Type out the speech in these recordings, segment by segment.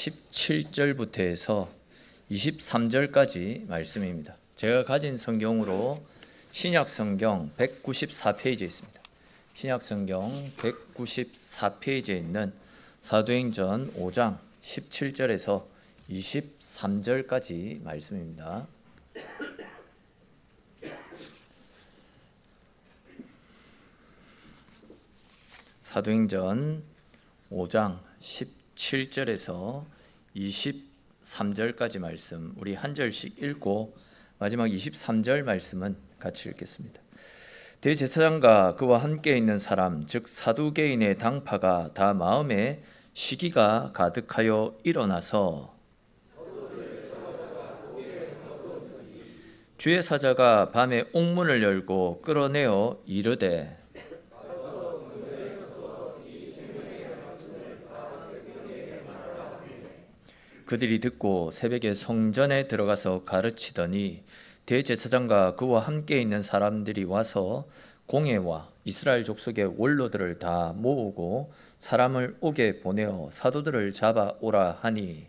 17절부터 해서 23절까지 말씀입니다. 제가 가진 성경으로 신약 성경 194페이지에 있습니다. 신약 성경 194페이지에 있는 사도행전 5장 17절에서 23절까지 말씀입니다. 사도행전 5장 17절에서 23절까지 말씀, 우리 한 절씩 읽고 마지막 23절 말씀은 같이 읽겠습니다. 대제사장과 그와 함께 있는 사람, 즉 사두개인의 당파가 다 마음에 시기가 가득하여 일어나서 주의 사자가 밤에 옥문을 열고 끌어내어 이르되 그들이 듣고 새벽에 성전에 들어가서 가르치더니 대제사장과 그와 함께 있는 사람들이 와서 공회와 이스라엘 족속의 원로들을 다 모으고 사람을 오게 보내어 사도들을 잡아오라 하니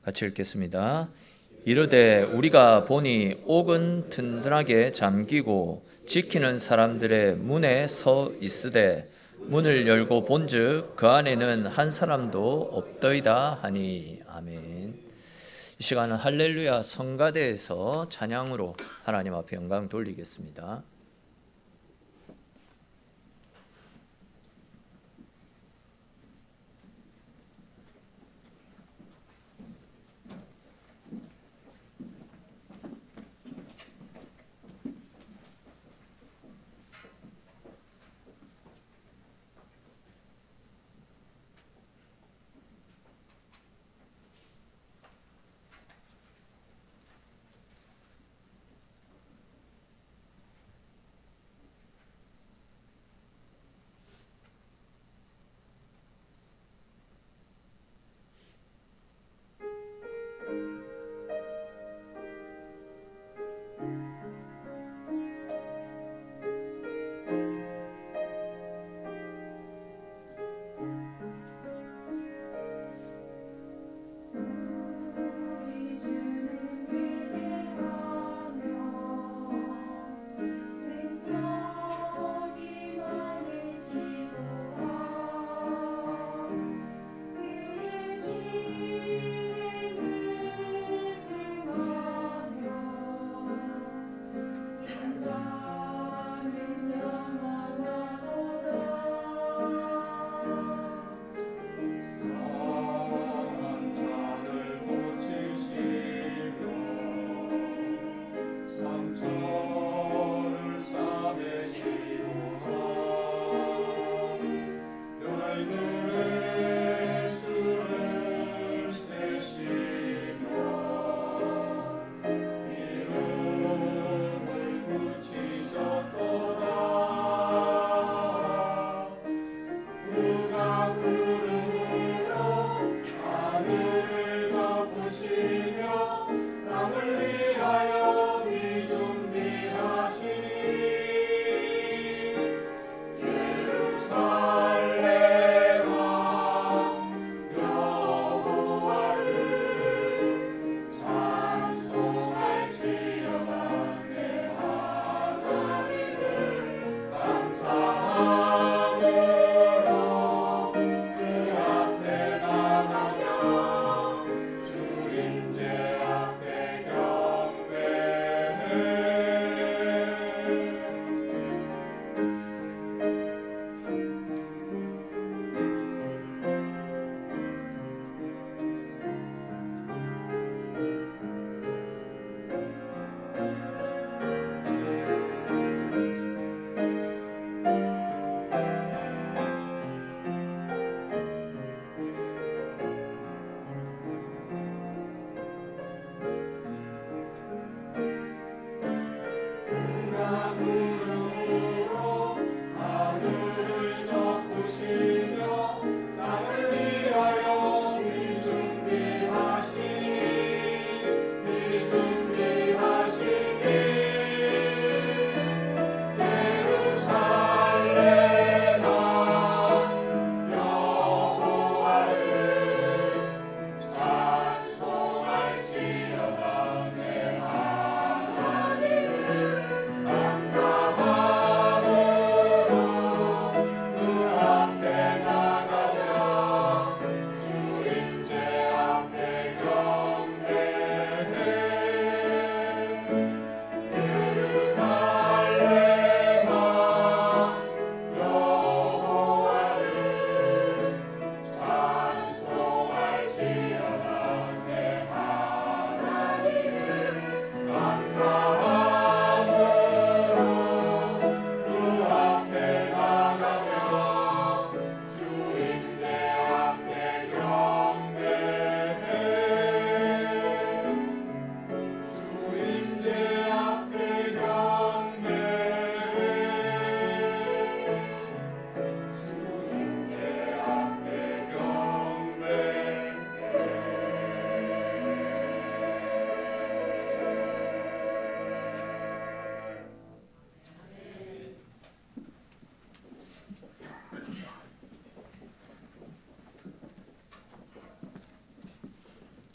같이 읽겠습니다. 이르되 우리가 보니 옥은 든든하게 잠기고 지키는 사람들의 문에 서 있으되 문을 열고 본즉 그 안에는 한 사람도 없더이다 하니. 아멘. 이 시간은 할렐루야 성가대에서 찬양으로 하나님 앞에 영광 돌리겠습니다.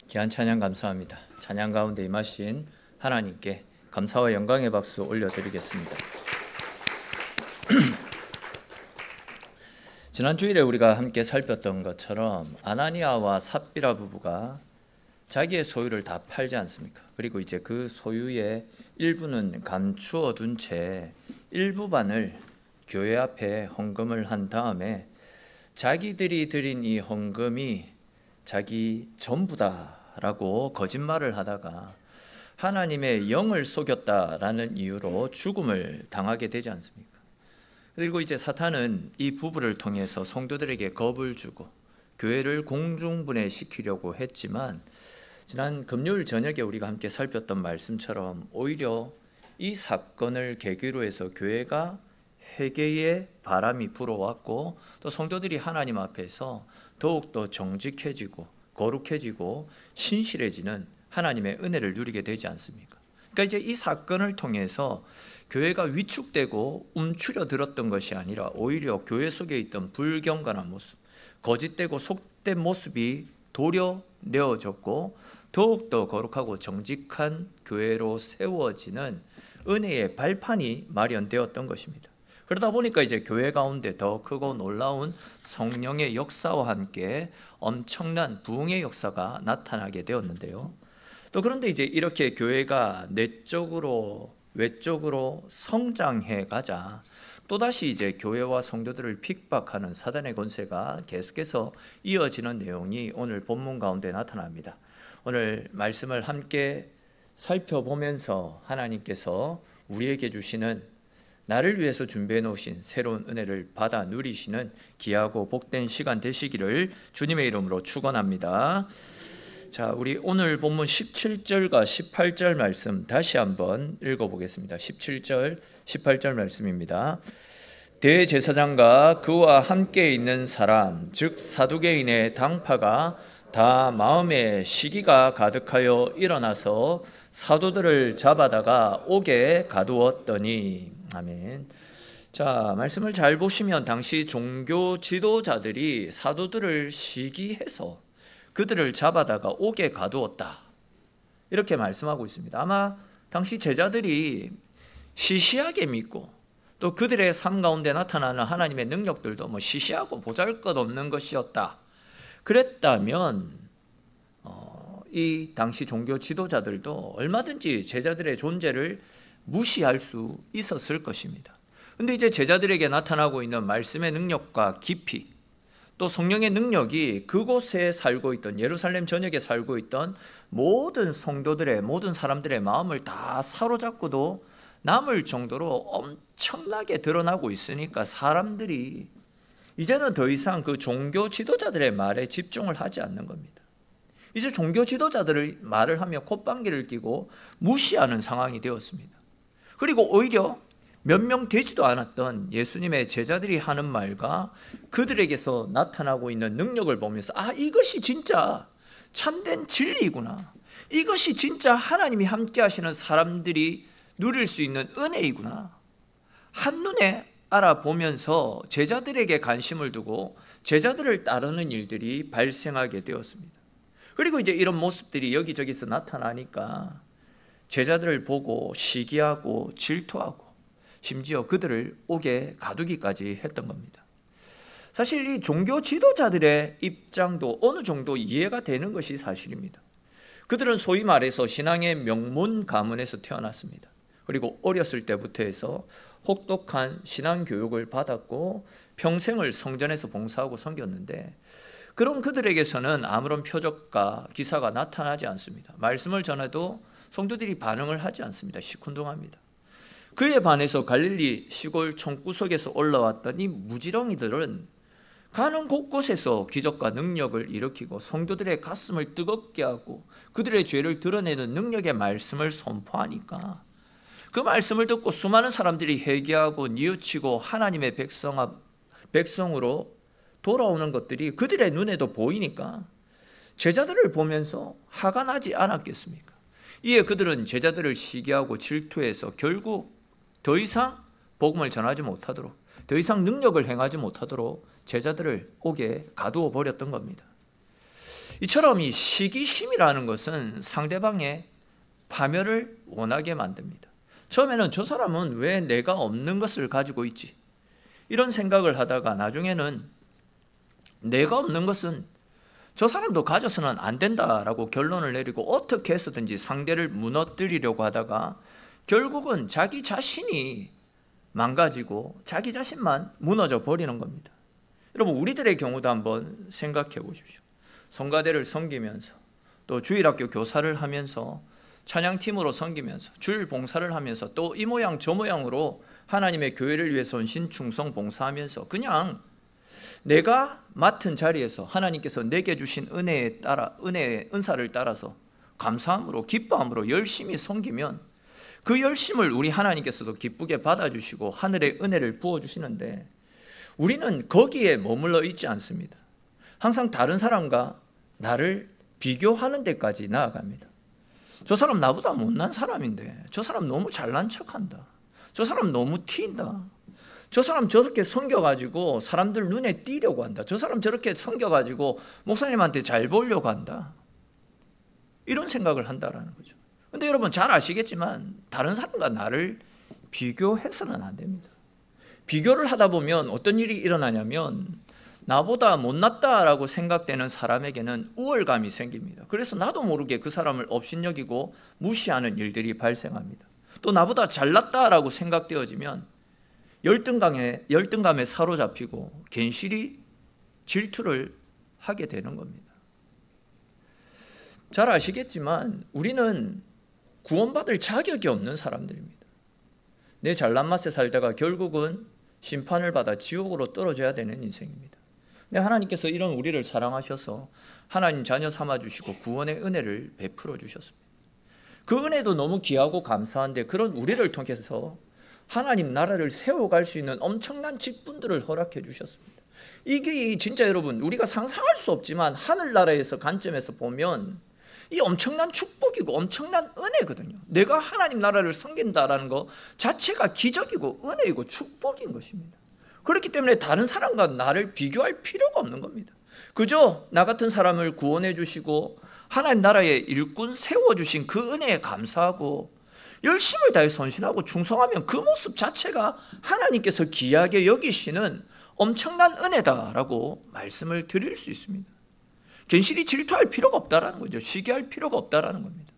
귀한 찬양 감사합니다. 찬양 가운데 임하신 하나님께 감사와 영광의 박수 올려드리겠습니다. 지난 주일에 우리가 함께 살폈던 것처럼 아나니아와 삽비라 부부가 자기의 소유를 다 팔지 않습니까? 그리고 이제 그 소유의 일부는 감추어 둔 채 일부만을 교회 앞에 헌금을 한 다음에 자기들이 드린 이 헌금이 자기 전부다라고 거짓말을 하다가 하나님의 영을 속였다라는 이유로 죽음을 당하게 되지 않습니까? 그리고 이제 사탄은 이 부부를 통해서 성도들에게 겁을 주고 교회를 공중분해시키려고 했지만 지난 금요일 저녁에 우리가 함께 살폈던 말씀처럼 오히려 이 사건을 계기로 해서 교회가 회개의 바람이 불어왔고 또 성도들이 하나님 앞에서 더욱더 정직해지고 거룩해지고 신실해지는 하나님의 은혜를 누리게 되지 않습니까? 그러니까 이제 이 사건을 통해서 교회가 위축되고 움츠려들었던 것이 아니라 오히려 교회 속에 있던 불경건한 모습, 거짓되고 속된 모습이 도려내어졌고 더욱더 거룩하고 정직한 교회로 세워지는 은혜의 발판이 마련되었던 것입니다. 그러다 보니까 이제 교회 가운데 더 크고 놀라운 성령의 역사와 함께 엄청난 부흥의 역사가 나타나게 되었는데요. 또 그런데 이제 이렇게 교회가 내적으로 외적으로 성장해 가자 또다시 이제 교회와 성도들을 핍박하는 사단의 권세가 계속해서 이어지는 내용이 오늘 본문 가운데 나타납니다. 오늘 말씀을 함께 살펴보면서 하나님께서 우리에게 주시는 나를 위해서 준비해 놓으신 새로운 은혜를 받아 누리시는 귀하고 복된 시간 되시기를 주님의 이름으로 축원합니다. 자, 우리 오늘 본문 17절과 18절 말씀 다시 한번 읽어보겠습니다. 17절, 18절 말씀입니다. 대제사장과 그와 함께 있는 사람, 즉 사두개인의 당파가 다 마음에 시기가 가득하여 일어나서 사도들을 잡아다가 옥에 가두었더니 아멘. 자, 말씀을 잘 보시면 당시 종교 지도자들이 사도들을 시기해서 그들을 잡아다가 옥에 가두었다 이렇게 말씀하고 있습니다. 아마 당시 제자들이 시시하게 믿고 또 그들의 삶 가운데 나타나는 하나님의 능력들도 시시하고 보잘것없는 것이었다 그랬다면 이 당시 종교 지도자들도 얼마든지 제자들의 존재를 무시할 수 있었을 것입니다. 그런데 이제 제자들에게 나타나고 있는 말씀의 능력과 깊이 또 성령의 능력이 그곳에 살고 있던 예루살렘 전역에 살고 있던 모든 성도들의 모든 사람들의 마음을 다 사로잡고도 남을 정도로 엄청나게 드러나고 있으니까 사람들이 이제는 더 이상 그 종교 지도자들의 말에 집중을 하지 않는 겁니다. 이제 종교 지도자들의 말을 하며 콧방귀를 뀌고 무시하는 상황이 되었습니다. 그리고 오히려 몇 명 되지도 않았던 예수님의 제자들이 하는 말과 그들에게서 나타나고 있는 능력을 보면서 이것이 진짜 참된 진리이구나. 이것이 진짜 하나님이 함께 하시는 사람들이 누릴 수 있는 은혜이구나. 한눈에 알아보면서 제자들에게 관심을 두고 제자들을 따르는 일들이 발생하게 되었습니다. 그리고 이제 이런 모습들이 여기저기서 나타나니까 제자들을 보고 시기하고 질투하고 심지어 그들을 옥에 가두기까지 했던 겁니다. 사실 이 종교 지도자들의 입장도 어느 정도 이해가 되는 것이 사실입니다. 그들은 소위 말해서 신앙의 명문 가문에서 태어났습니다. 그리고 어렸을 때부터 해서 혹독한 신앙 교육을 받았고 평생을 성전에서 봉사하고 섬겼는데 그런 그들에게서는 아무런 표적과 기사가 나타나지 않습니다. 말씀을 전해도 성도들이 반응을 하지 않습니다. 시큰둥합니다. 그에 반해서 갈릴리 시골 총구석에서 올라왔던 이 무지렁이들은 가는 곳곳에서 기적과 능력을 일으키고 성도들의 가슴을 뜨겁게 하고 그들의 죄를 드러내는 능력의 말씀을 선포하니까 그 말씀을 듣고 수많은 사람들이 회개하고 뉘우치고 하나님의 백성으로 돌아오는 것들이 그들의 눈에도 보이니까 제자들을 보면서 화가 나지 않았겠습니까? 이에 그들은 제자들을 시기하고 질투해서 결국 더 이상 복음을 전하지 못하도록 더 이상 능력을 행하지 못하도록 제자들을 옥에 가두어 버렸던 겁니다. 이처럼 이 시기심이라는 것은 상대방의 파멸을 원하게 만듭니다. 처음에는 저 사람은 왜 내가 없는 것을 가지고 있지? 이런 생각을 하다가 나중에는 내가 없는 것은 저 사람도 가져서는 안 된다라고 결론을 내리고 어떻게 해서든지 상대를 무너뜨리려고 하다가 결국은 자기 자신이 망가지고 자기 자신만 무너져 버리는 겁니다. 여러분, 우리들의 경우도 한번 생각해 보십시오. 성가대를 섬기면서 또 주일학교 교사를 하면서 찬양팀으로 섬기면서 주일 봉사를 하면서 또 이 모양 저 모양으로 하나님의 교회를 위해서 헌신 충성 봉사하면서 그냥 내가 맡은 자리에서 하나님께서 내게 주신 은혜에 따라 은사를 따라서 감사함으로 기뻐함으로 열심히 섬기면 그 열심을 우리 하나님께서도 기쁘게 받아주시고 하늘의 은혜를 부어주시는데 우리는 거기에 머물러 있지 않습니다. 항상 다른 사람과 나를 비교하는 데까지 나아갑니다. 저 사람 나보다 못난 사람인데 저 사람 너무 잘난 척한다. 저 사람 너무 튄다. 저 사람 저렇게 섬겨가지고 사람들 눈에 띄려고 한다. 저 사람 저렇게 섬겨가지고 목사님한테 잘 보려고 한다. 이런 생각을 한다라는 거죠. 근데 여러분 잘 아시겠지만 다른 사람과 나를 비교해서는 안 됩니다. 비교를 하다 보면 어떤 일이 일어나냐면 나보다 못났다라고 생각되는 사람에게는 우월감이 생깁니다. 그래서 나도 모르게 그 사람을 업신여기고 무시하는 일들이 발생합니다. 또 나보다 잘났다라고 생각되어지면 열등감에 사로잡히고 괜시리 질투를 하게 되는 겁니다. 잘 아시겠지만 우리는 구원받을 자격이 없는 사람들입니다. 내 잘난 맛에 살다가 결국은 심판을 받아 지옥으로 떨어져야 되는 인생입니다. 근데 하나님께서 이런 우리를 사랑하셔서 하나님 자녀 삼아주시고 구원의 은혜를 베풀어 주셨습니다. 그 은혜도 너무 귀하고 감사한데 그런 우리를 통해서 하나님 나라를 세워갈 수 있는 엄청난 직분들을 허락해 주셨습니다. 이게 진짜 여러분 우리가 상상할 수 없지만 하늘나라에서 관점에서 보면 이 엄청난 축복이고 엄청난 은혜거든요. 내가 하나님 나라를 섬긴다라는 것 자체가 기적이고 은혜이고 축복인 것입니다. 그렇기 때문에 다른 사람과 나를 비교할 필요가 없는 겁니다. 그저 나 같은 사람을 구원해 주시고 하나님 나라의 일꾼 세워주신 그 은혜에 감사하고 열심을 다해 헌신하고 충성하면 그 모습 자체가 하나님께서 귀하게 여기시는 엄청난 은혜다라고 말씀을 드릴 수 있습니다. 괜시리 질투할 필요가 없다라는 거죠. 시기할 필요가 없다라는 겁니다.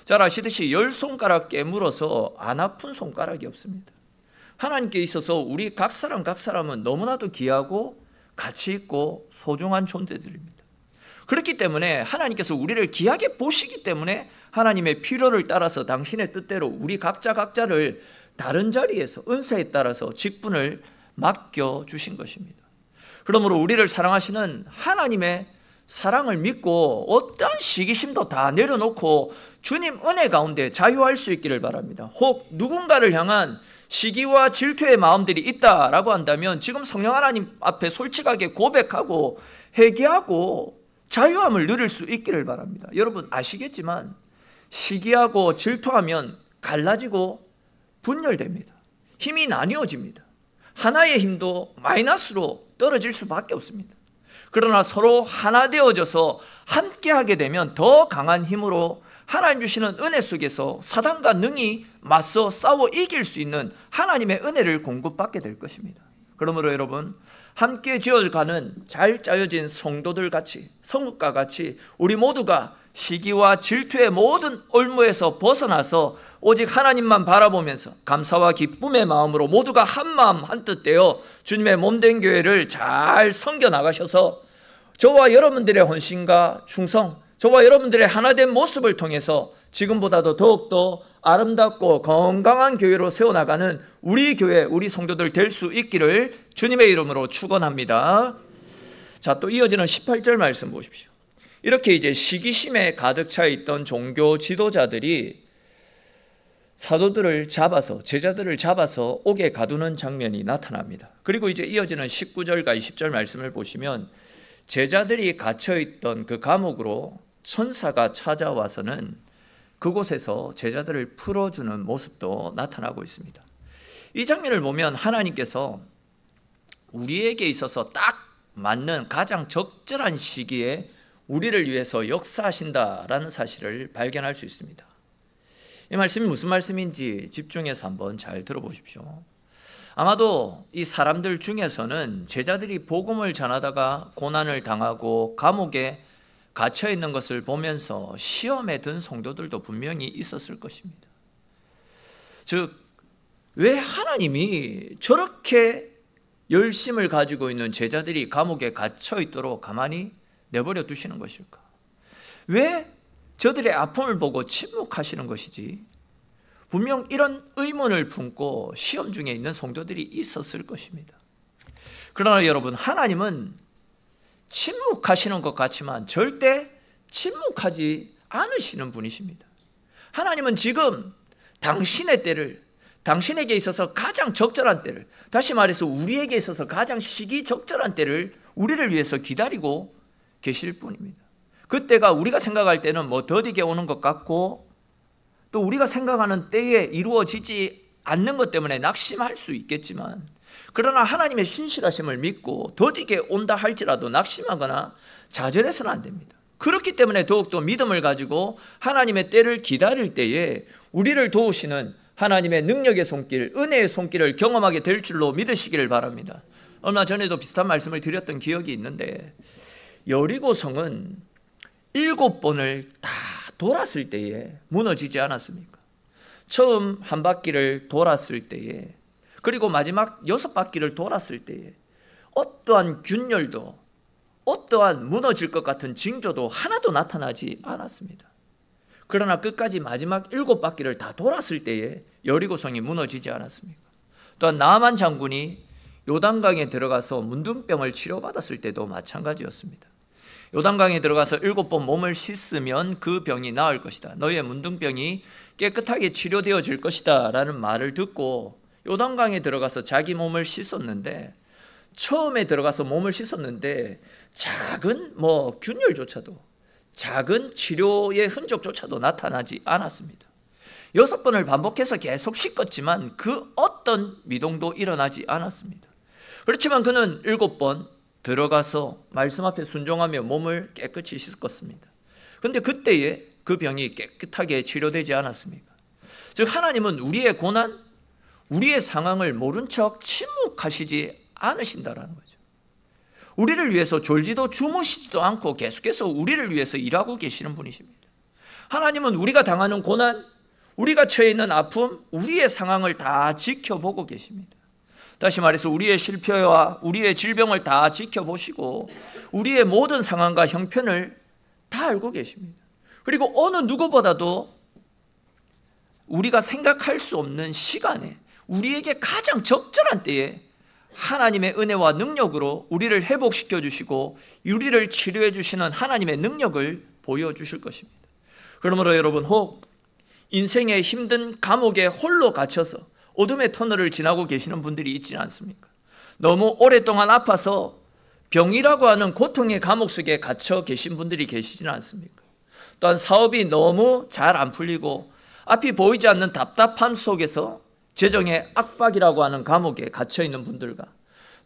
잘 아시듯이 10손가락 깨물어서 안 아픈 손가락이 없습니다. 하나님께 있어서 우리 각 사람은 너무나도 귀하고 가치 있고 소중한 존재들입니다. 그렇기 때문에 하나님께서 우리를 귀하게 보시기 때문에 하나님의 필요를 따라서 당신의 뜻대로 우리 각자를 다른 자리에서 은사에 따라서 직분을 맡겨주신 것입니다. 그러므로 우리를 사랑하시는 하나님의 사랑을 믿고 어떠한 시기심도 다 내려놓고 주님 은혜 가운데 자유할 수 있기를 바랍니다. 혹 누군가를 향한 시기와 질투의 마음들이 있다라고 한다면 지금 성령 하나님 앞에 솔직하게 고백하고 회개하고 자유함을 누릴 수 있기를 바랍니다. 여러분 아시겠지만 시기하고 질투하면 갈라지고 분열됩니다. 힘이 나뉘어집니다. 하나의 힘도 마이너스로 떨어질 수밖에 없습니다. 그러나 서로 하나 되어져서 함께하게 되면 더 강한 힘으로 하나님 주시는 은혜 속에서 사단과 능히 맞서 싸워 이길 수 있는 하나님의 은혜를 공급받게 될 것입니다. 그러므로 여러분 함께 지어가는 잘 짜여진 성도들 같이 성읍과 같이 우리 모두가 시기와 질투의 모든 올무에서 벗어나서 오직 하나님만 바라보면서 감사와 기쁨의 마음으로 모두가 한마음 한뜻 되어 주님의 몸된 교회를 잘 섬겨 나가셔서 저와 여러분들의 헌신과 충성, 저와 여러분들의 하나된 모습을 통해서 지금보다도 더욱더 아름답고 건강한 교회로 세워나가는 우리 교회, 우리 성도들 될 수 있기를 주님의 이름으로 축원합니다. 자, 또 이어지는 18절 말씀 보십시오. 이렇게 이제 시기심에 가득 차 있던 종교 지도자들이 사도들을 잡아서 제자들을 잡아서 옥에 가두는 장면이 나타납니다. 그리고 이제 이어지는 19절과 20절 말씀을 보시면 제자들이 갇혀있던 그 감옥으로 천사가 찾아와서는 그곳에서 제자들을 풀어주는 모습도 나타나고 있습니다. 이 장면을 보면 하나님께서 우리에게 있어서 딱 맞는 가장 적절한 시기에 우리를 위해서 역사하신다라는 사실을 발견할 수 있습니다. 이 말씀이 무슨 말씀인지 집중해서 한번 잘 들어보십시오. 아마도 이 사람들 중에서는 제자들이 복음을 전하다가 고난을 당하고 감옥에 갇혀 있는 것을 보면서 시험에 든 성도들도 분명히 있었을 것입니다. 즉, 왜 하나님이 저렇게 열심을 가지고 있는 제자들이 감옥에 갇혀 있도록 가만히 내버려 두시는 것일까? 왜 저들의 아픔을 보고 침묵하시는 것이지? 분명 이런 의문을 품고 시험 중에 있는 성도들이 있었을 것입니다. 그러나 여러분, 하나님은 침묵하시는 것 같지만 절대 침묵하지 않으시는 분이십니다. 하나님은 지금 당신의 때를, 당신에게 있어서 가장 적절한 때를, 다시 말해서 우리에게 있어서 가장 시기적절한 때를 우리를 위해서 기다리고 계실 뿐입니다. 그때가 우리가 생각할 때는 뭐 더디게 오는 것 같고, 또 우리가 생각하는 때에 이루어지지 않는 것 때문에 낙심할 수 있겠지만, 그러나 하나님의 신실하심을 믿고 더디게 온다 할지라도 낙심하거나 좌절해서는 안 됩니다. 그렇기 때문에 더욱더 믿음을 가지고 하나님의 때를 기다릴 때에 우리를 도우시는 하나님의 능력의 손길, 은혜의 손길을 경험하게 될 줄로 믿으시기를 바랍니다. 얼마 전에도 비슷한 말씀을 드렸던 기억이 있는데, 여리고성은 7번을 다 돌았을 때에 무너지지 않았습니까? 처음 한 바퀴를 돌았을 때에, 그리고 마지막 6바퀴를 돌았을 때에 어떠한 균열도, 어떠한 무너질 것 같은 징조도 하나도 나타나지 않았습니다. 그러나 끝까지 마지막 7바퀴를 다 돌았을 때에 여리고성이 무너지지 않았습니까? 또한 나아만 장군이 요단강에 들어가서 문둥병을 치료받았을 때도 마찬가지였습니다. 요단강에 들어가서 7번 몸을 씻으면 그 병이 나을 것이다, 너희의 문둥병이 깨끗하게 치료되어질 것이다 라는 말을 듣고 요단강에 들어가서 자기 몸을 씻었는데, 처음에 들어가서 몸을 씻었는데 작은 균열조차도, 작은 치료의 흔적조차도 나타나지 않았습니다. 6번을 반복해서 계속 씻었지만 그 어떤 미동도 일어나지 않았습니다. 그렇지만 그는 7번 들어가서 말씀 앞에 순종하며 몸을 깨끗이 씻었습니다. 그런데 그때에 그 병이 깨끗하게 치료되지 않았습니까? 즉, 하나님은 우리의 고난, 우리의 상황을 모른 척 침묵하시지 않으신다라는 거죠. 우리를 위해서 졸지도 주무시지도 않고 계속해서 우리를 위해서 일하고 계시는 분이십니다. 하나님은 우리가 당하는 고난, 우리가 처해 있는 아픔, 우리의 상황을 다 지켜보고 계십니다. 다시 말해서 우리의 실패와 우리의 질병을 다 지켜보시고 우리의 모든 상황과 형편을 다 알고 계십니다. 그리고 어느 누구보다도 우리가 생각할 수 없는 시간에, 우리에게 가장 적절한 때에 하나님의 은혜와 능력으로 우리를 회복시켜 주시고 우리를 치료해 주시는 하나님의 능력을 보여주실 것입니다. 그러므로 여러분, 혹 인생의 힘든 감옥에 홀로 갇혀서 어둠의 터널을 지나고 계시는 분들이 있지 않습니까? 너무 오랫동안 아파서 병이라고 하는 고통의 감옥 속에 갇혀 계신 분들이 계시지는 않습니까? 또한 사업이 너무 잘 안 풀리고 앞이 보이지 않는 답답함 속에서 재정의 압박이라고 하는 감옥에 갇혀 있는 분들과,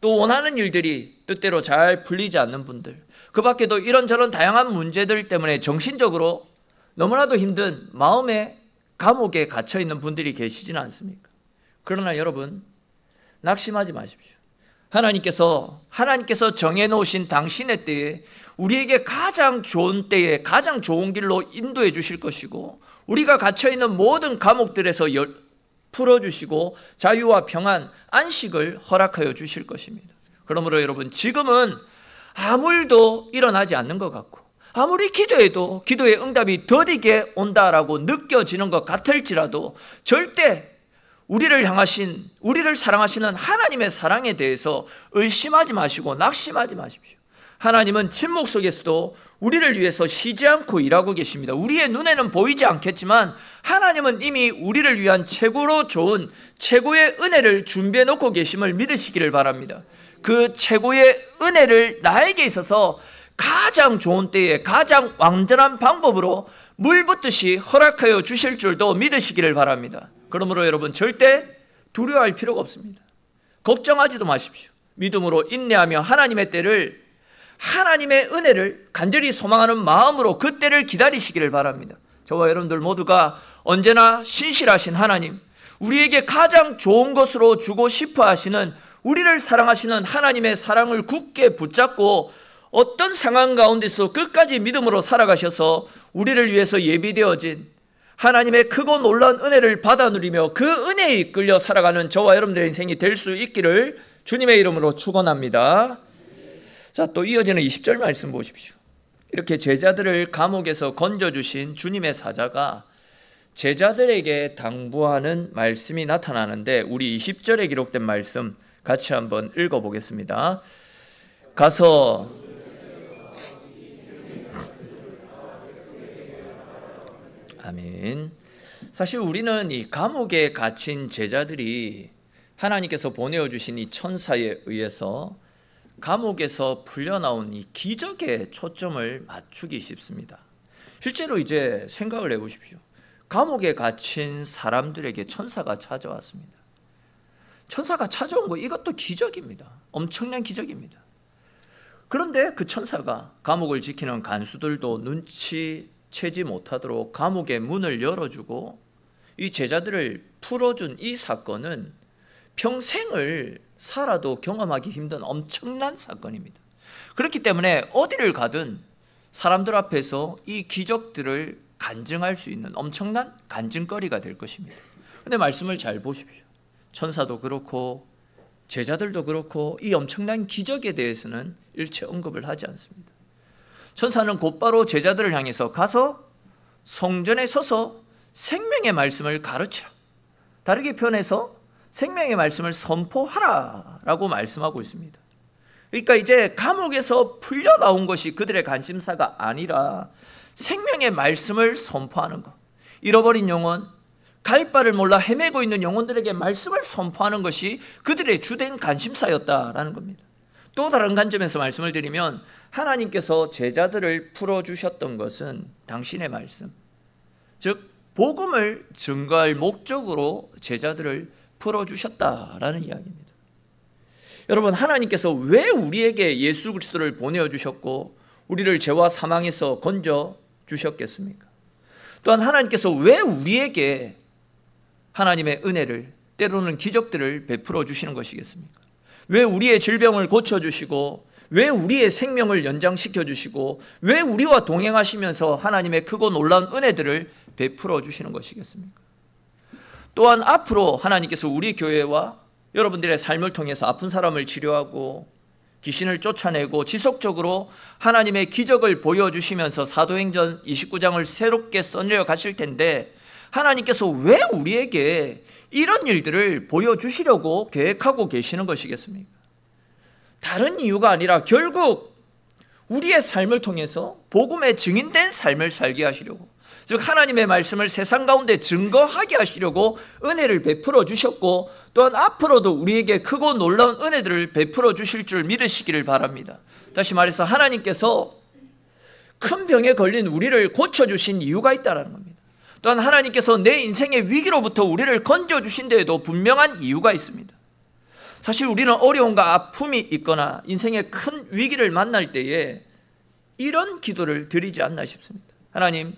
또 원하는 일들이 뜻대로 잘 풀리지 않는 분들, 그 밖에도 이런저런 다양한 문제들 때문에 정신적으로 너무나도 힘든 마음의 감옥에 갇혀 있는 분들이 계시지는 않습니까? 그러나 여러분, 낙심하지 마십시오. 하나님께서 정해놓으신 당신의 때에 우리에게 가장 좋은 때에 가장 좋은 길로 인도해 주실 것이고, 우리가 갇혀있는 모든 감옥들에서 풀어주시고 자유와 평안, 안식을 허락하여 주실 것입니다. 그러므로 여러분, 지금은 아무 일도 일어나지 않는 것 같고 아무리 기도해도 기도의 응답이 더디게 온다라고 느껴지는 것 같을지라도 절대 우리를 향하신, 우리를 사랑하시는 하나님의 사랑에 대해서 의심하지 마시고 낙심하지 마십시오. 하나님은 침묵 속에서도 우리를 위해서 쉬지 않고 일하고 계십니다. 우리의 눈에는 보이지 않겠지만 하나님은 이미 우리를 위한 최고로 좋은 최고의 은혜를 준비해 놓고 계심을 믿으시기를 바랍니다. 그 최고의 은혜를 나에게 있어서 가장 좋은 때에 가장 완전한 방법으로 물 붓듯이 허락하여 주실 줄도 믿으시기를 바랍니다. 그러므로 여러분, 절대 두려워할 필요가 없습니다. 걱정하지도 마십시오. 믿음으로 인내하며 하나님의 때를 하나님의 은혜를 간절히 소망하는 마음으로 그 때를 기다리시기를 바랍니다. 저와 여러분들 모두가 언제나 신실하신 하나님, 우리에게 가장 좋은 것으로 주고 싶어 하시는, 우리를 사랑하시는 하나님의 사랑을 굳게 붙잡고 어떤 상황 가운데서 끝까지 믿음으로 살아가셔서 우리를 위해서 예비되어진 하나님의 크고 놀라운 은혜를 받아 누리며 그 은혜에 이끌려 살아가는 저와 여러분들의 인생이 될 수 있기를 주님의 이름으로 축원합니다. 자, 또 이어지는 20절 말씀 보십시오. 이렇게 제자들을 감옥에서 건져주신 주님의 사자가 제자들에게 당부하는 말씀이 나타나는데, 우리 20절에 기록된 말씀 같이 한번 읽어보겠습니다. 가서 아멘. 사실 우리는 이 감옥에 갇힌 제자들이 하나님께서 보내어주신 이 천사에 의해서 감옥에서 풀려나온 이 기적에 초점을 맞추기 쉽습니다. 실제로 이제 생각을 해보십시오. 감옥에 갇힌 사람들에게 천사가 찾아왔습니다. 천사가 찾아온 거, 이것도 기적입니다. 엄청난 기적입니다. 그런데 그 천사가 감옥을 지키는 간수들도 눈치채지 못하도록 감옥의 문을 열어주고 이 제자들을 풀어준 이 사건은 평생을 살아도 경험하기 힘든 엄청난 사건입니다. 그렇기 때문에 어디를 가든 사람들 앞에서 이 기적들을 간증할 수 있는 엄청난 간증거리가 될 것입니다. 그런데 말씀을 잘 보십시오. 천사도 그렇고 제자들도 그렇고 이 엄청난 기적에 대해서는 일체 언급을 하지 않습니다. 천사는 곧바로 제자들을 향해서 가서 성전에 서서 생명의 말씀을 가르치라, 다르게 표현해서 생명의 말씀을 선포하라 라고 말씀하고 있습니다. 그러니까 이제 감옥에서 풀려 나온 것이 그들의 관심사가 아니라 생명의 말씀을 선포하는 것, 잃어버린 영혼, 갈 바를 몰라 헤매고 있는 영혼들에게 말씀을 선포하는 것이 그들의 주된 관심사였다라는 겁니다. 또 다른 관점에서 말씀을 드리면 하나님께서 제자들을 풀어주셨던 것은 당신의 말씀, 즉 복음을 증거할 목적으로 제자들을 풀어주셨다라는 이야기입니다. 여러분, 하나님께서 왜 우리에게 예수 그리스도를 보내주셨고 우리를 죄와 사망에서 건져주셨겠습니까? 또한 하나님께서 왜 우리에게 하나님의 은혜를, 때로는 기적들을 베풀어 주시는 것이겠습니까? 왜 우리의 질병을 고쳐주시고, 왜 우리의 생명을 연장시켜 주시고, 왜 우리와 동행하시면서 하나님의 크고 놀라운 은혜들을 베풀어 주시는 것이겠습니까? 또한 앞으로 하나님께서 우리 교회와 여러분들의 삶을 통해서 아픈 사람을 치료하고 귀신을 쫓아내고 지속적으로 하나님의 기적을 보여주시면서 사도행전 29장을 새롭게 써내려 가실 텐데, 하나님께서 왜 우리에게 이런 일들을 보여주시려고 계획하고 계시는 것이겠습니까? 다른 이유가 아니라 결국 우리의 삶을 통해서 복음의 증인된 삶을 살게 하시려고, 즉 하나님의 말씀을 세상 가운데 증거하게 하시려고 은혜를 베풀어 주셨고, 또한 앞으로도 우리에게 크고 놀라운 은혜들을 베풀어 주실 줄 믿으시기를 바랍니다. 다시 말해서 하나님께서 큰 병에 걸린 우리를 고쳐주신 이유가 있다는 겁니다. 또한 하나님께서 내 인생의 위기로부터 우리를 건져주신 데에도 분명한 이유가 있습니다. 사실 우리는 어려움과 아픔이 있거나 인생의 큰 위기를 만날 때에 이런 기도를 드리지 않나 싶습니다. 하나님,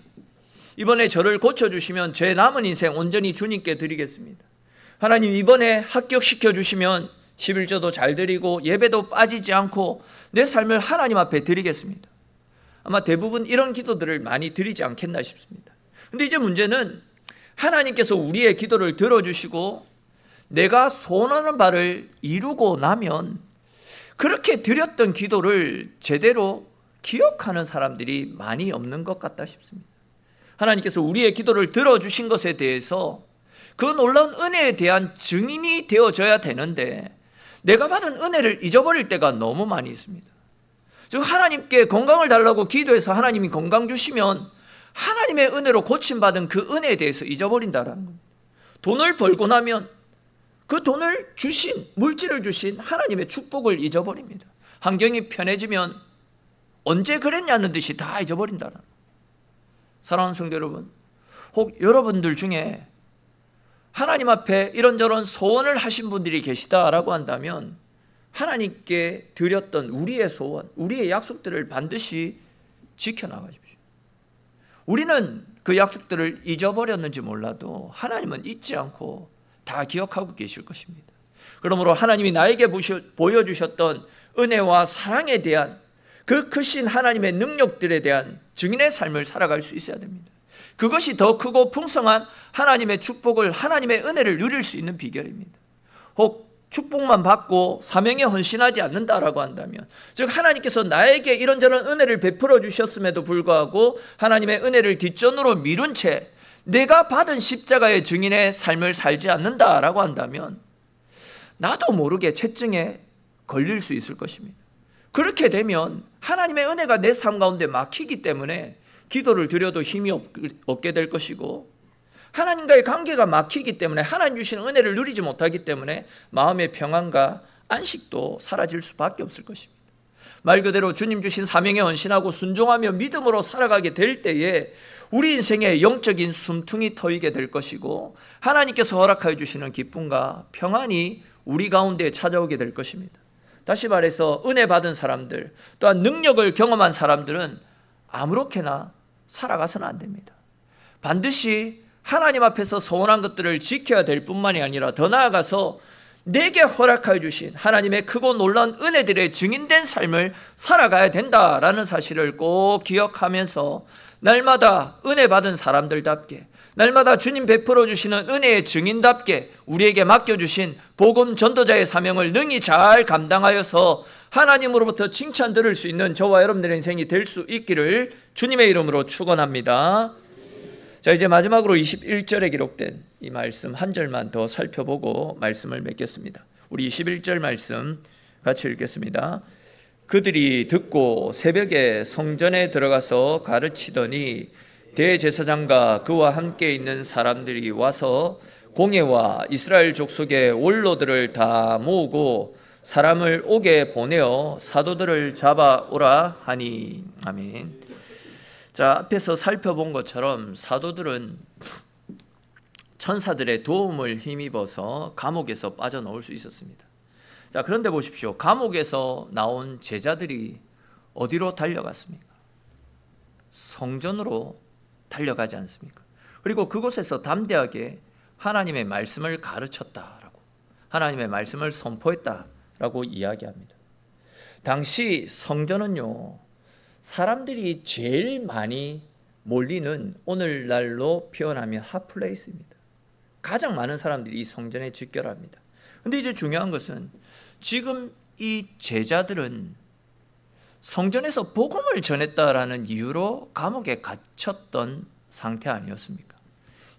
이번에 저를 고쳐주시면 제 남은 인생 온전히 주님께 드리겠습니다. 하나님, 이번에 합격시켜 주시면 11조도 잘 드리고 예배도 빠지지 않고 내 삶을 하나님 앞에 드리겠습니다. 아마 대부분 이런 기도들을 많이 드리지 않겠나 싶습니다. 근데 이제 문제는 하나님께서 우리의 기도를 들어주시고 내가 소원하는 바를 이루고 나면 그렇게 드렸던 기도를 제대로 기억하는 사람들이 많이 없는 것 같다 싶습니다. 하나님께서 우리의 기도를 들어주신 것에 대해서 그 놀라운 은혜에 대한 증인이 되어져야 되는데 내가 받은 은혜를 잊어버릴 때가 너무 많이 있습니다. 즉 하나님께 건강을 달라고 기도해서 하나님이 건강 주시면 하나님의 은혜로 고침받은 그 은혜에 대해서 잊어버린다라는 겁니다. 돈을 벌고 나면 그 돈을 주신, 물질을 주신 하나님의 축복을 잊어버립니다. 환경이 편해지면 언제 그랬냐는 듯이 다 잊어버린다는 겁니다. 사랑하는 성도 여러분, 혹 여러분들 중에 하나님 앞에 이런저런 소원을 하신 분들이 계시다라고 한다면 하나님께 드렸던 우리의 소원, 우리의 약속들을 반드시 지켜나가십시오. 우리는 그 약속들을 잊어버렸는지 몰라도 하나님은 잊지 않고 다 기억하고 계실 것입니다. 그러므로 하나님이 나에게 보여주셨던 은혜와 사랑에 대한 그 크신 하나님의 능력들에 대한 증인의 삶을 살아갈 수 있어야 됩니다. 그것이 더 크고 풍성한 하나님의 축복을, 하나님의 은혜를 누릴 수 있는 비결입니다. 혹 축복만 받고 사명에 헌신하지 않는다라고 한다면, 즉 하나님께서 나에게 이런저런 은혜를 베풀어 주셨음에도 불구하고 하나님의 은혜를 뒷전으로 미룬 채 내가 받은 십자가의 증인의 삶을 살지 않는다라고 한다면 나도 모르게 채증에 걸릴 수 있을 것입니다. 그렇게 되면 하나님의 은혜가 내 삶 가운데 막히기 때문에 기도를 드려도 힘이 없게 될 것이고, 하나님과의 관계가 막히기 때문에 하나님 주시는 은혜를 누리지 못하기 때문에 마음의 평안과 안식도 사라질 수밖에 없을 것입니다. 말 그대로 주님 주신 사명에 헌신하고 순종하며 믿음으로 살아가게 될 때에 우리 인생에 영적인 숨통이 트이게 될 것이고, 하나님께서 허락하여 주시는 기쁨과 평안이 우리 가운데 찾아오게 될 것입니다. 다시 말해서 은혜 받은 사람들, 또한 능력을 경험한 사람들은 아무렇게나 살아가서는 안 됩니다. 반드시 하나님 앞에서 서원한 것들을 지켜야 될 뿐만이 아니라 더 나아가서 내게 허락하여 주신 하나님의 크고 놀라운 은혜들의 증인된 삶을 살아가야 된다라는 사실을 꼭 기억하면서 날마다 은혜 받은 사람들답게, 날마다 주님 베풀어 주시는 은혜의 증인답게 우리에게 맡겨주신 복음 전도자의 사명을 능히 잘 감당하여서 하나님으로부터 칭찬 들을 수 있는 저와 여러분들의 인생이 될 수 있기를 주님의 이름으로 축원합니다. 자, 이제 마지막으로 21절에 기록된 이 말씀 한 절만 더 살펴보고 말씀을 맺겠습니다. 우리 21절 말씀 같이 읽겠습니다. 그들이 듣고 새벽에 성전에 들어가서 가르치더니 대제사장과 그와 함께 있는 사람들이 와서 공회와 이스라엘 족속의 원로들을 다 모으고 사람을 오게 보내어 사도들을 잡아오라 하니. 아멘. 자, 앞에서 살펴본 것처럼 사도들은 천사들의 도움을 힘입어서 감옥에서 빠져나올 수 있었습니다. 자, 그런데 보십시오. 감옥에서 나온 제자들이 어디로 달려갔습니까? 성전으로 달려가지 않습니까? 그리고 그곳에서 담대하게 하나님의 말씀을 가르쳤다라고, 하나님의 말씀을 선포했다라고 이야기합니다. 당시 성전은요, 사람들이 제일 많이 몰리는, 오늘날로 표현하면 핫플레이스입니다. 가장 많은 사람들이 이 성전에 집결합니다. 근데 이제 중요한 것은 지금 이 제자들은 성전에서 복음을 전했다라는 이유로 감옥에 갇혔던 상태 아니었습니까?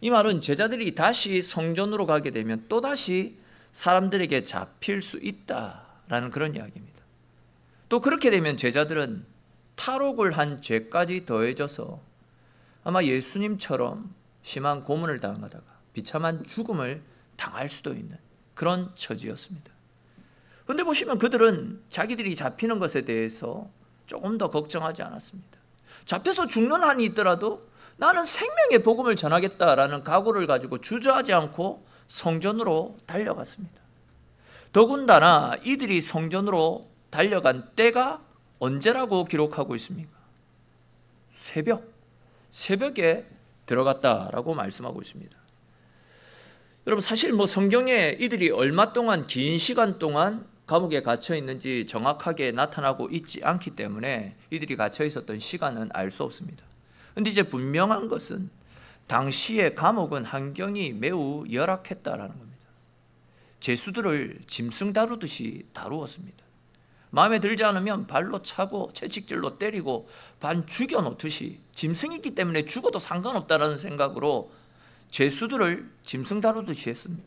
이 말은 제자들이 다시 성전으로 가게 되면 또다시 사람들에게 잡힐 수 있다라는 그런 이야기입니다. 또 그렇게 되면 제자들은 탈옥을 한 죄까지 더해져서 아마 예수님처럼 심한 고문을 당하다가 비참한 죽음을 당할 수도 있는 그런 처지였습니다. 그런데 보시면 그들은 자기들이 잡히는 것에 대해서 조금 더 걱정하지 않았습니다. 잡혀서 죽는 한이 있더라도 나는 생명의 복음을 전하겠다라는 각오를 가지고 주저하지 않고 성전으로 달려갔습니다. 더군다나 이들이 성전으로 달려간 때가 언제라고 기록하고 있습니까? 새벽에 들어갔다라고 말씀하고 있습니다. 여러분, 사실 성경에 이들이 얼마 동안, 긴 시간 동안 감옥에 갇혀 있는지 정확하게 나타나고 있지 않기 때문에 이들이 갇혀 있었던 시간은 알 수 없습니다. 그런데 이제 분명한 것은 당시의 감옥은 환경이 매우 열악했다라는 겁니다. 죄수들을 짐승 다루듯이 다루었습니다. 마음에 들지 않으면 발로 차고 채찍질로 때리고 반 죽여놓듯이, 짐승이기 때문에 죽어도 상관없다라는 생각으로 죄수들을 짐승 다루듯이 했습니다.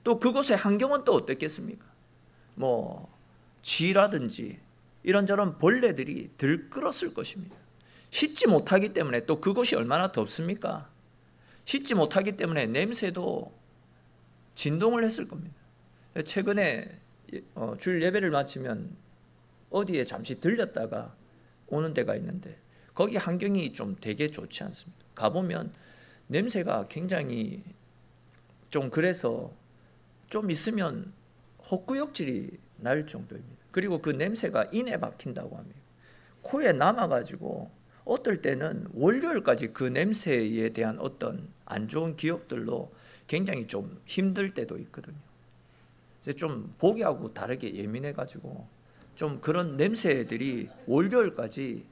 또 그곳의 환경은 또 어떻겠습니까? 쥐라든지 이런저런 벌레들이 들끓었을 것입니다. 씻지 못하기 때문에, 또 그곳이 얼마나 덥습니까? 씻지 못하기 때문에 냄새도 진동을 했을 겁니다. 최근에 주일 예배를 마치면 어디에 잠시 들렸다가 오는 데가 있는데 거기 환경이 좀 되게 좋지 않습니다. 가보면 냄새가 굉장히 좀, 그래서 좀 있으면 헛구역질이 날 정도입니다. 그리고 그 냄새가 인에 박힌다고 합니다. 코에 남아가지고 어떨 때는 월요일까지 그 냄새에 대한 어떤 안 좋은 기억들로 굉장히 좀 힘들 때도 있거든요. 이제 좀 보기하고 다르게 예민해가지고 좀 그런 냄새들이 월요일까지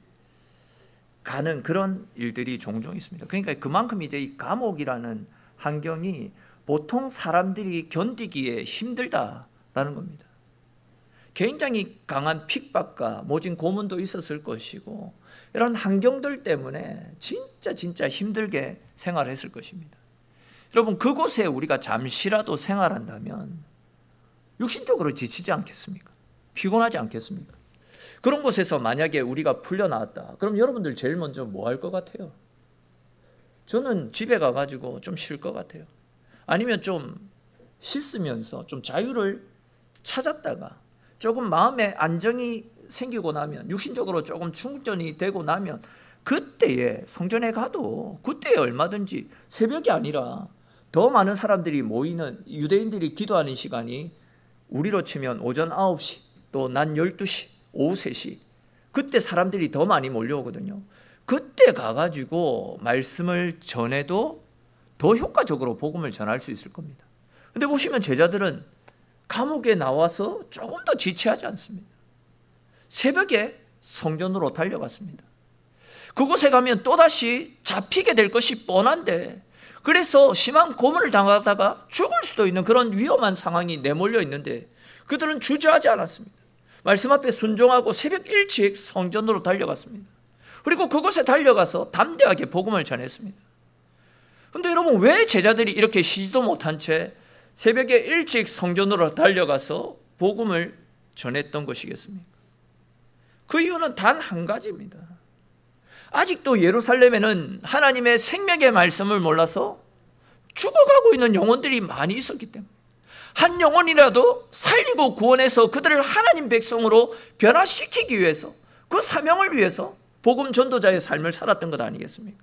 가는 그런 일들이 종종 있습니다. 그러니까 그만큼 이제 이 감옥이라는 환경이 보통 사람들이 견디기에 힘들다라는 겁니다. 굉장히 강한 핍박과 모진 고문도 있었을 것이고 이런 환경들 때문에 진짜 힘들게 생활했을 것입니다. 여러분, 그곳에 우리가 잠시라도 생활한다면 육신적으로 지치지 않겠습니까? 피곤하지 않겠습니까? 그런 곳에서 만약에 우리가 풀려나왔다, 그럼 여러분들 제일 먼저 뭐 할 것 같아요? 저는 집에 가가지고 좀 쉴 것 같아요. 아니면 좀 씻으면서 좀 자유를 찾았다가 조금 마음에 안정이 생기고 나면, 육신적으로 조금 충전이 되고 나면 그때에 성전에 가도 그때에 얼마든지, 새벽이 아니라 더 많은 사람들이 모이는, 유대인들이 기도하는 시간이 우리로 치면 오전 9시 또 낮 12시 오후 3시, 그때 사람들이 더 많이 몰려오거든요. 그때 가가지고 말씀을 전해도 더 효과적으로 복음을 전할 수 있을 겁니다. 근데 보시면 제자들은 감옥에 나와서 조금 더 지체하지 않습니다. 새벽에 성전으로 달려갔습니다. 그곳에 가면 또다시 잡히게 될 것이 뻔한데, 그래서 심한 고문을 당하다가 죽을 수도 있는 그런 위험한 상황이 내몰려 있는데 그들은 주저하지 않았습니다. 말씀 앞에 순종하고 새벽 일찍 성전으로 달려갔습니다. 그리고 그곳에 달려가서 담대하게 복음을 전했습니다. 그런데 여러분, 왜 제자들이 이렇게 쉬지도 못한 채 새벽에 일찍 성전으로 달려가서 복음을 전했던 것이겠습니까? 그 이유는 단 한 가지입니다. 아직도 예루살렘에는 하나님의 생명의 말씀을 몰라서 죽어가고 있는 영혼들이 많이 있었기 때문에 한 영혼이라도 살리고 구원해서 그들을 하나님 백성으로 변화시키기 위해서, 그 사명을 위해서 복음 전도자의 삶을 살았던 것 아니겠습니까?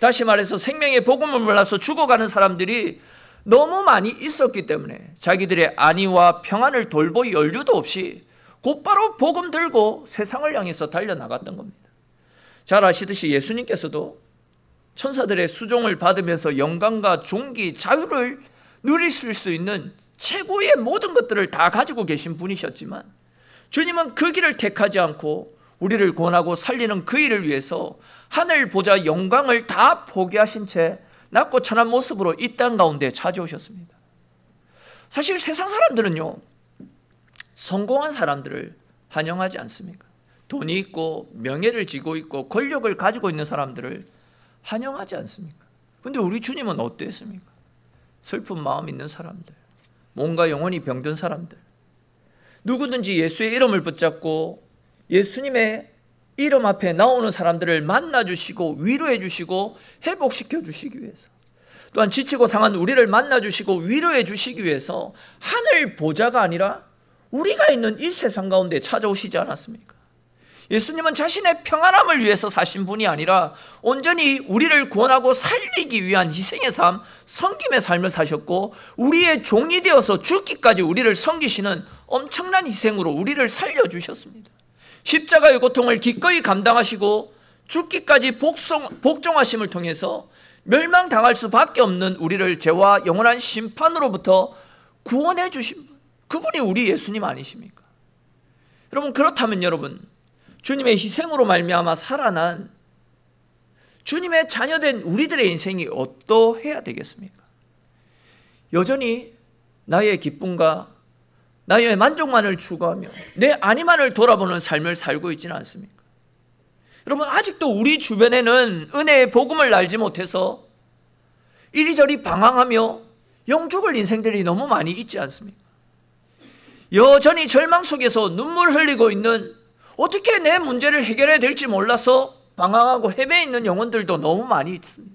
다시 말해서 생명의 복음을 몰라서 죽어가는 사람들이 너무 많이 있었기 때문에 자기들의 안위와 평안을 돌볼 여유도 없이 곧바로 복음 들고 세상을 향해서 달려나갔던 겁니다. 잘 아시듯이 예수님께서도 천사들의 수종을 받으면서 영광과 존귀, 자유를 누리실 수 있는 최고의 모든 것들을 다 가지고 계신 분이셨지만, 주님은 그 길을 택하지 않고 우리를 구원하고 살리는 그 일을 위해서 하늘 보좌 영광을 다 포기하신 채 낮고 천한 모습으로 이 땅 가운데 찾아오셨습니다. 사실 세상 사람들은요, 성공한 사람들을 환영하지 않습니까? 돈이 있고 명예를 지고 있고 권력을 가지고 있는 사람들을 환영하지 않습니까? 그런데 우리 주님은 어땠습니까? 슬픈 마음 있는 사람들, 몸과 영혼이 병든 사람들, 누구든지 예수의 이름을 붙잡고 예수님의 이름 앞에 나오는 사람들을 만나주시고 위로해 주시고 회복시켜 주시기 위해서, 또한 지치고 상한 우리를 만나주시고 위로해 주시기 위해서 하늘 보좌가 아니라 우리가 있는 이 세상 가운데 찾아오시지 않았습니까? 예수님은 자신의 평안함을 위해서 사신 분이 아니라 온전히 우리를 구원하고 살리기 위한 희생의 삶, 섬김의 삶을 사셨고, 우리의 종이 되어서 죽기까지 우리를 섬기시는 엄청난 희생으로 우리를 살려주셨습니다. 십자가의 고통을 기꺼이 감당하시고 죽기까지 복종하심을 통해서 멸망당할 수밖에 없는 우리를 죄와 영원한 심판으로부터 구원해 주신 분, 그분이 우리 예수님 아니십니까? 여러분, 그렇다면 여러분, 주님의 희생으로 말미암아 살아난 주님의 자녀된 우리들의 인생이 어떠해야 되겠습니까? 여전히 나의 기쁨과 나의 만족만을 추구하며 내 안위만을 돌아보는 삶을 살고 있지는 않습니까? 여러분, 아직도 우리 주변에는 은혜의 복음을 알지 못해서 이리저리 방황하며 영죽을 인생들이 너무 많이 있지 않습니까? 여전히 절망 속에서 눈물 흘리고 있는, 어떻게 내 문제를 해결해야 될지 몰라서 방황하고 헤매 있는 영혼들도 너무 많이 있습니다.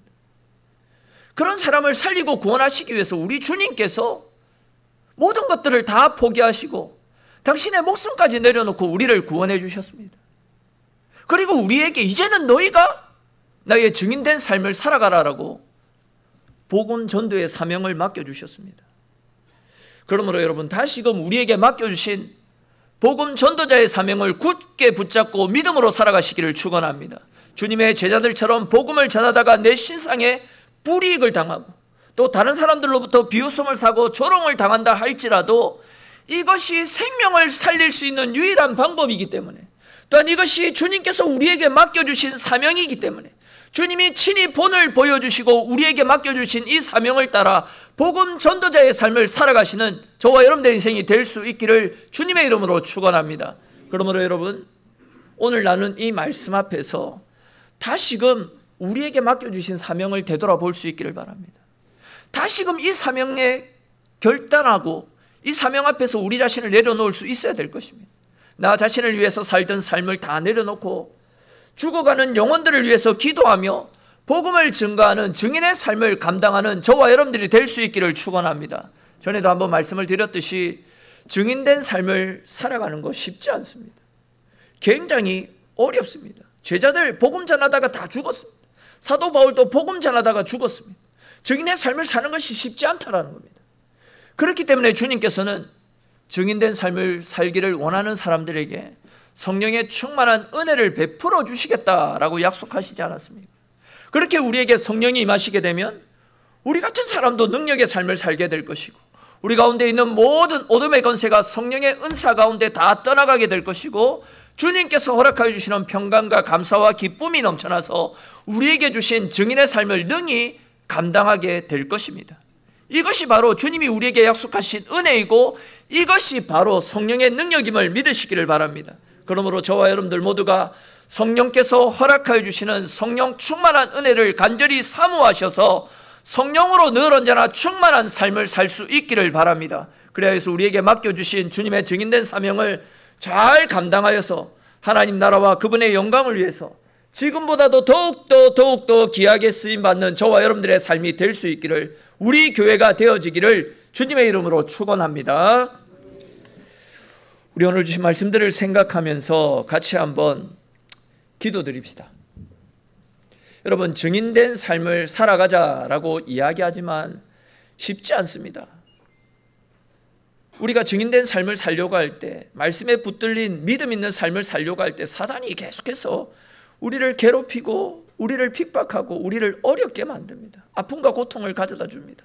그런 사람을 살리고 구원하시기 위해서 우리 주님께서 모든 것들을 다 포기하시고 당신의 목숨까지 내려놓고 우리를 구원해 주셨습니다. 그리고 우리에게 이제는 너희가 나의 증인된 삶을 살아가라라고 복음 전도의 사명을 맡겨주셨습니다. 그러므로 여러분, 다시금 우리에게 맡겨주신 복음 전도자의 사명을 굳게 붙잡고 믿음으로 살아가시기를 축원합니다. 주님의 제자들처럼 복음을 전하다가 내 신상에 불이익을 당하고 또 다른 사람들로부터 비웃음을 사고 조롱을 당한다 할지라도 이것이 생명을 살릴 수 있는 유일한 방법이기 때문에, 또한 이것이 주님께서 우리에게 맡겨주신 사명이기 때문에, 주님이 친히 본을 보여주시고 우리에게 맡겨주신 이 사명을 따라 복음 전도자의 삶을 살아가시는 저와 여러분들의 인생이 될 수 있기를 주님의 이름으로 축원합니다. 그러므로 여러분, 오늘 나눈 이 말씀 앞에서 다시금 우리에게 맡겨주신 사명을 되돌아볼 수 있기를 바랍니다. 다시금 이 사명에 결단하고 이 사명 앞에서 우리 자신을 내려놓을 수 있어야 될 것입니다. 나 자신을 위해서 살던 삶을 다 내려놓고 죽어가는 영혼들을 위해서 기도하며 복음을 증거하는 증인의 삶을 감당하는 저와 여러분들이 될 수 있기를 축원합니다. 전에도 한번 말씀을 드렸듯이 증인된 삶을 살아가는 거 쉽지 않습니다. 굉장히 어렵습니다. 제자들 복음 전하다가 다 죽었습니다. 사도 바울도 복음 전하다가 죽었습니다. 증인의 삶을 사는 것이 쉽지 않다라는 겁니다. 그렇기 때문에 주님께서는 증인된 삶을 살기를 원하는 사람들에게 성령의 충만한 은혜를 베풀어 주시겠다라고 약속하시지 않았습니까? 그렇게 우리에게 성령이 임하시게 되면 우리 같은 사람도 능력의 삶을 살게 될 것이고, 우리 가운데 있는 모든 어둠의 권세가 성령의 은사 가운데 다 떠나가게 될 것이고, 주님께서 허락하여 주시는 평강과 감사와 기쁨이 넘쳐나서 우리에게 주신 증인의 삶을 능히 감당하게 될 것입니다. 이것이 바로 주님이 우리에게 약속하신 은혜이고, 이것이 바로 성령의 능력임을 믿으시기를 바랍니다. 그러므로 저와 여러분들 모두가 성령께서 허락하여 주시는 성령 충만한 은혜를 간절히 사모하셔서 성령으로 늘 언제나 충만한 삶을 살 수 있기를 바랍니다. 그래야 해서 우리에게 맡겨주신 주님의 증인된 사명을 잘 감당하여서 하나님 나라와 그분의 영광을 위해서 지금보다도 더욱더 귀하게 쓰임받는 저와 여러분들의 삶이 될 수 있기를, 우리 교회가 되어지기를 주님의 이름으로 축원합니다. 우리 오늘 주신 말씀들을 생각하면서 같이 한번 기도드립시다. 여러분, 증인된 삶을 살아가자라고 이야기하지만 쉽지 않습니다. 우리가 증인된 삶을 살려고 할 때, 말씀에 붙들린 믿음 있는 삶을 살려고 할 때 사단이 계속해서 우리를 괴롭히고 우리를 핍박하고 우리를 어렵게 만듭니다. 아픔과 고통을 가져다 줍니다.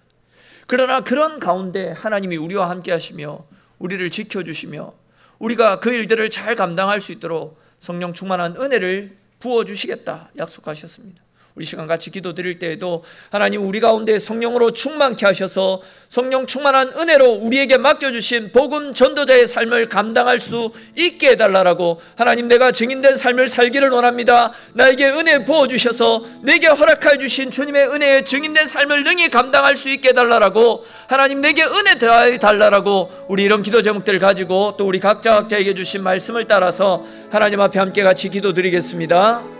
그러나 그런 가운데 하나님이 우리와 함께 하시며 우리를 지켜주시며 우리가 그 일들을 잘 감당할 수 있도록 성령 충만한 은혜를 부어주시겠다 약속하셨습니다. 우리 시간 같이 기도 드릴 때에도 하나님 우리 가운데 성령으로 충만케 하셔서 성령 충만한 은혜로 우리에게 맡겨주신 복음 전도자의 삶을 감당할 수 있게 해달라고, 하나님 내가 증인된 삶을 살기를 원합니다. 나에게 은혜 부어주셔서 내게 허락하여 주신 주님의 은혜에 증인된 삶을 능히 감당할 수 있게 해달라고, 하나님 내게 은혜 더해달라고, 우리 이런 기도 제목들 가지고 또 우리 각자에게 주신 말씀을 따라서 하나님 앞에 함께 같이 기도 드리겠습니다.